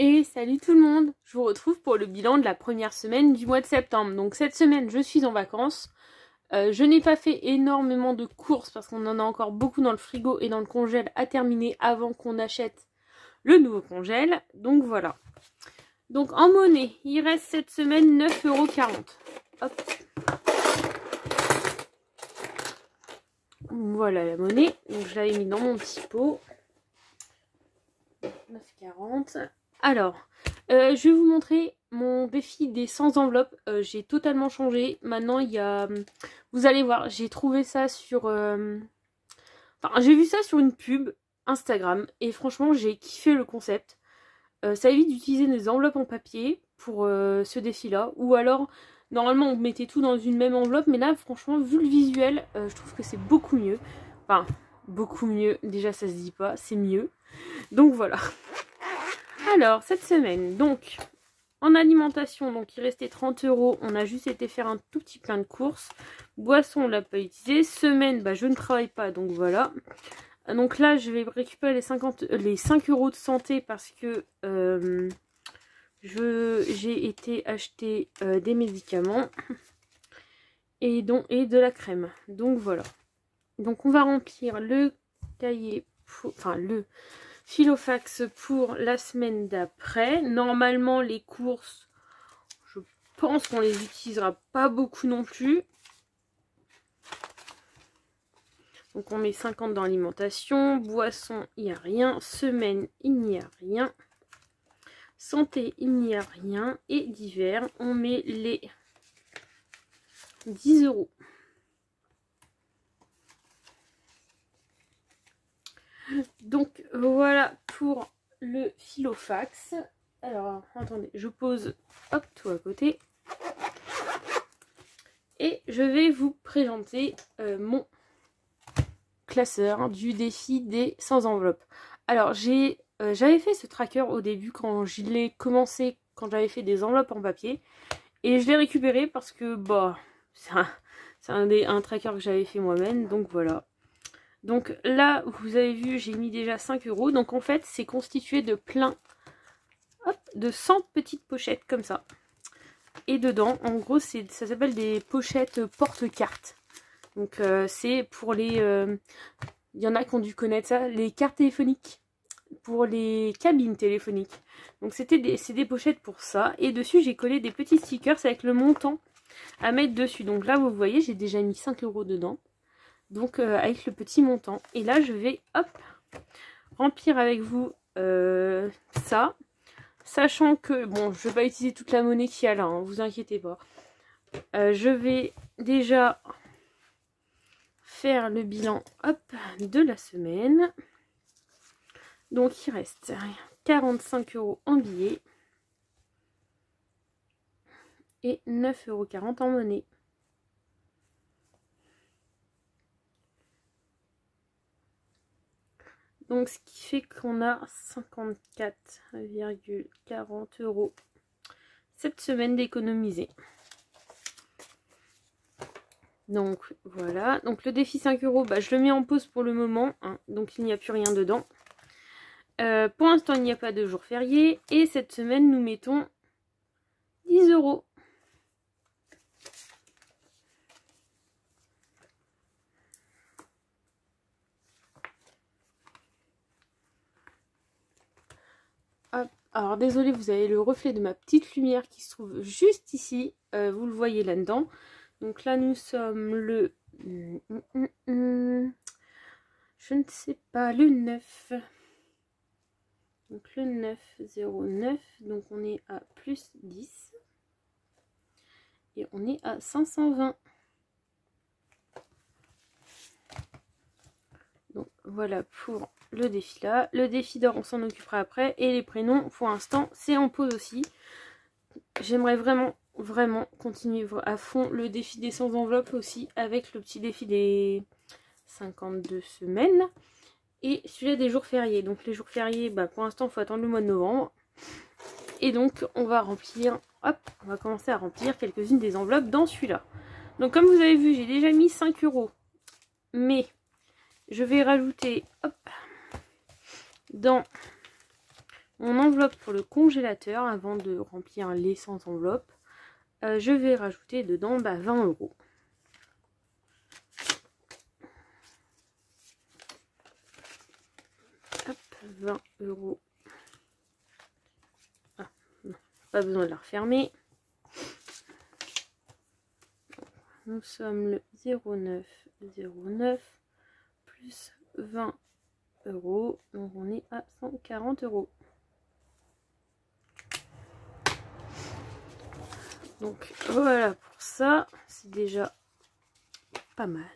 Et salut tout le monde, je vous retrouve pour le bilan de la première semaine du mois de septembre. Donc cette semaine je suis en vacances, je n'ai pas fait énormément de courses parce qu'on en a encore beaucoup dans le frigo et dans le congèle à terminer avant qu'on achète le nouveau congèle. Donc voilà. Donc en monnaie, il reste cette semaine 9,40 €. Hop. Voilà la monnaie, donc je l'avais mis dans mon petit pot. 9,40 €. Alors, je vais vous montrer mon défi des 100 enveloppes. J'ai totalement changé. Maintenant, il y a... Vous allez voir, j'ai trouvé ça sur... Enfin, j'ai vu ça sur une pub Instagram. Et franchement, j'ai kiffé le concept. Ça évite d'utiliser des enveloppes en papier pour ce défi-là. Ou alors, normalement, on mettait tout dans une même enveloppe. Mais là, franchement, vu le visuel, je trouve que c'est beaucoup mieux. Enfin, beaucoup mieux. Déjà, ça se dit pas. C'est mieux. Donc, voilà. Alors, cette semaine, donc, en alimentation, donc il restait 30 €. On a juste été faire un tout petit plein de courses. Boisson, on l'a pas utilisé. Semaine, bah, je ne travaille pas, donc voilà. Donc là, je vais récupérer les 5 € de santé parce que j'ai été acheter des médicaments et de la crème. Donc voilà. Donc on va remplir le cahier, enfin le Filofax pour la semaine d'après. Normalement, les courses, je pense qu'on les utilisera pas beaucoup non plus. Donc on met 50 dans l'alimentation. Boisson, il n'y a rien. Semaine, il n'y a rien. Santé, il n'y a rien. Et divers, on met les 10 €. Donc voilà pour le Filofax. Alors attendez, je pose hop tout à côté. Et je vais vous présenter mon classeur du défi des 100 enveloppes. Alors j'avais fait ce tracker au début quand je l'ai commencé, quand j'avais fait des enveloppes en papier. Et je l'ai récupéré parce que bah c'est un tracker que j'avais fait moi-même. Donc voilà. Donc là, vous avez vu, j'ai mis déjà 5 €. Donc en fait, c'est constitué de plein, hop, de 100 petites pochettes comme ça. Et dedans, en gros, ça s'appelle des pochettes porte-cartes. Donc c'est pour les... il y en a qui ont dû connaître ça, les cartes téléphoniques. Pour les cabines téléphoniques. Donc c'est des pochettes pour ça. Et dessus, j'ai collé des petits stickers avec le montant à mettre dessus. Donc là, vous voyez, j'ai déjà mis 5 € dedans. Donc avec le petit montant. Et là je vais hop remplir avec vous ça. Sachant que, bon, je vais pas utiliser toute la monnaie qu'il y a là, hein, vous inquiétez pas. Je vais déjà faire le bilan hop de la semaine. Donc il reste 45 € en billets. Et 9,40 € en monnaie. Donc ce qui fait qu'on a 54,40 € cette semaine d'économiser. Donc voilà, donc le défi 5 €, bah, je le mets en pause pour le moment, hein, donc il n'y a plus rien dedans. Pour l'instant il n'y a pas de jour férié et cette semaine nous mettons 10 €. Alors désolé, vous avez le reflet de ma petite lumière qui se trouve juste ici. Vous le voyez là-dedans. Donc là nous sommes le... je ne sais pas, le 9. Donc le 9,09. Donc on est à plus 10. Et on est à 520. Donc voilà pour le défi là. Le défi d'or, on s'en occupera après. Et les prénoms, pour l'instant, c'est en pause aussi. J'aimerais vraiment continuer à fond le défi des 100 enveloppes aussi. Avec le petit défi des 52 semaines. Et celui-là des jours fériés. Donc les jours fériés, bah, pour l'instant, il faut attendre le mois de novembre. Et donc, on va remplir... Hop, on va commencer à remplir quelques-unes des enveloppes dans celui-là. Donc comme vous avez vu, j'ai déjà mis 5 €. Mais... je vais rajouter hop, dans mon enveloppe pour le congélateur avant de remplir les 100 enveloppes. Je vais rajouter dedans 20 euros. Hop, 20 euros. Ah, non, pas besoin de la refermer. Nous sommes le 0909 plus 20 euros. Donc on est à 140 euros. Donc voilà pour ça. C'est déjà pas mal.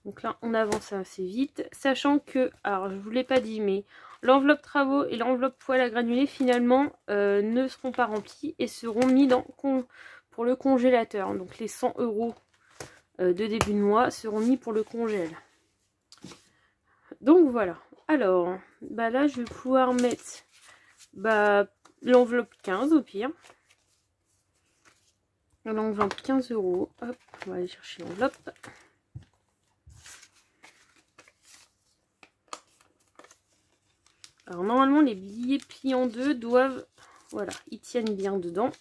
Donc là, on avance assez vite. Sachant que, alors je ne vous l'ai pas dit, mais l'enveloppe travaux et l'enveloppe poêle à granulés, finalement, ne seront pas remplis et seront mis pour le congélateur. Donc les 100 euros de début de mois seront mis pour le congèle. Donc voilà. Alors, bah là, je vais pouvoir mettre l'enveloppe 15 au pire. L'enveloppe 15 euros. Hop, on va aller chercher l'enveloppe. Alors normalement les billets pliés en deux doivent, voilà, ils tiennent bien dedans.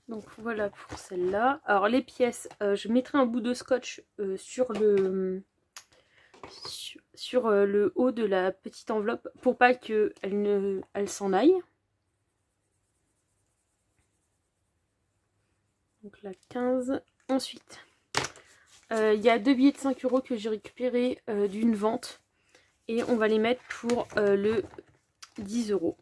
Donc voilà pour celle-là. Alors les pièces, je mettrai un bout de scotch sur le haut de la petite enveloppe pour pas qu'elle s'en aille. Donc la 15. Ensuite, il y a 2 billets de 5 euros que j'ai récupérés d'une vente. Et on va les mettre pour le 10 euros.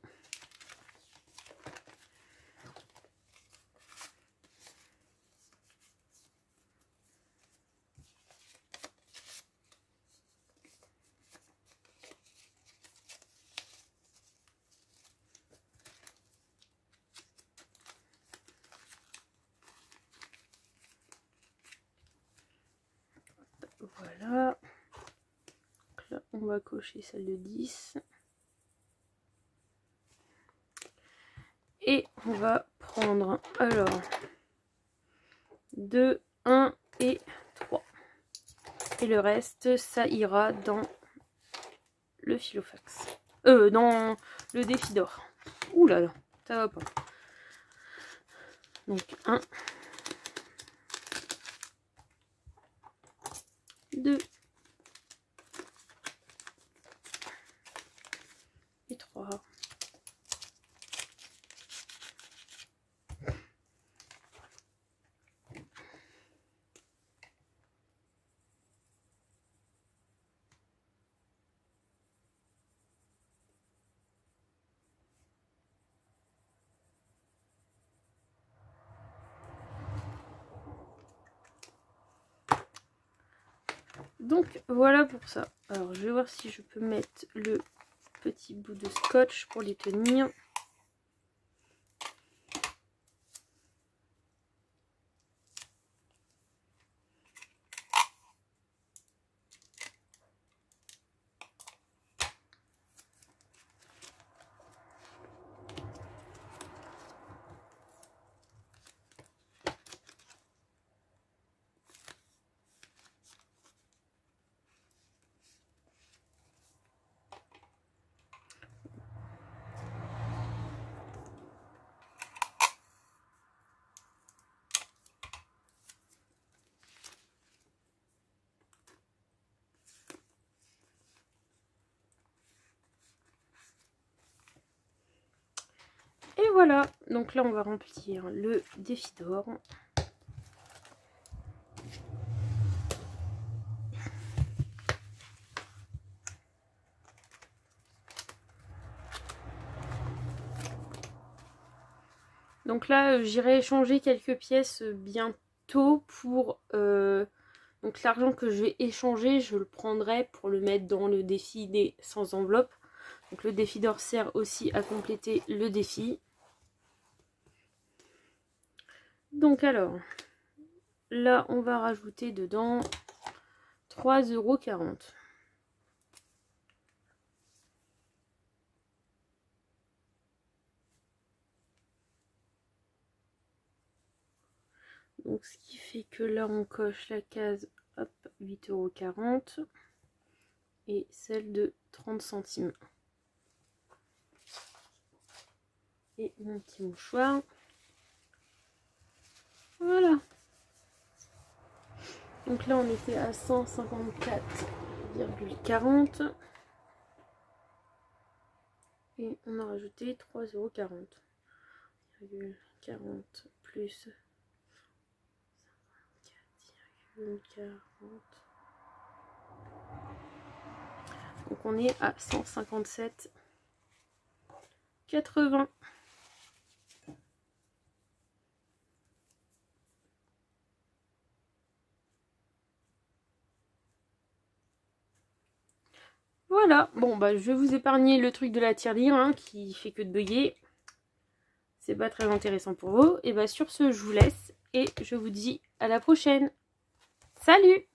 Voilà. Donc là, on va cocher celle de 10. Et on va prendre alors 2, 1 et 3. Et le reste, ça ira dans le Filofax. Dans le défi d'or. Ouh là là, ça va pas. Donc 1, 2 et 3. Donc voilà pour ça. Alors je vais voir si je peux mettre le petit bout de scotch pour les tenir. Et voilà, donc là on va remplir le défi d'or. Donc là j'irai échanger quelques pièces bientôt pour... donc l'argent que je vais échanger, je le prendrai pour le mettre dans le défi des 100 enveloppes. Donc le défi d'or sert aussi à compléter le défi. Donc alors, là on va rajouter dedans 3,40 €. Donc ce qui fait que là on coche la case, hop, 8,40 € et celle de 30 centimes. Et mon petit mouchoir. Voilà. Donc là on était à 154,40 € et on a rajouté 3,40 €. 40 plus 54,40. Donc on est à 157,80 €. Voilà, bon bah je vais vous épargner le truc de la tirelire hein, qui fait que de bugger. C'est pas très intéressant pour vous. Et bah sur ce, je vous laisse et je vous dis à la prochaine. Salut!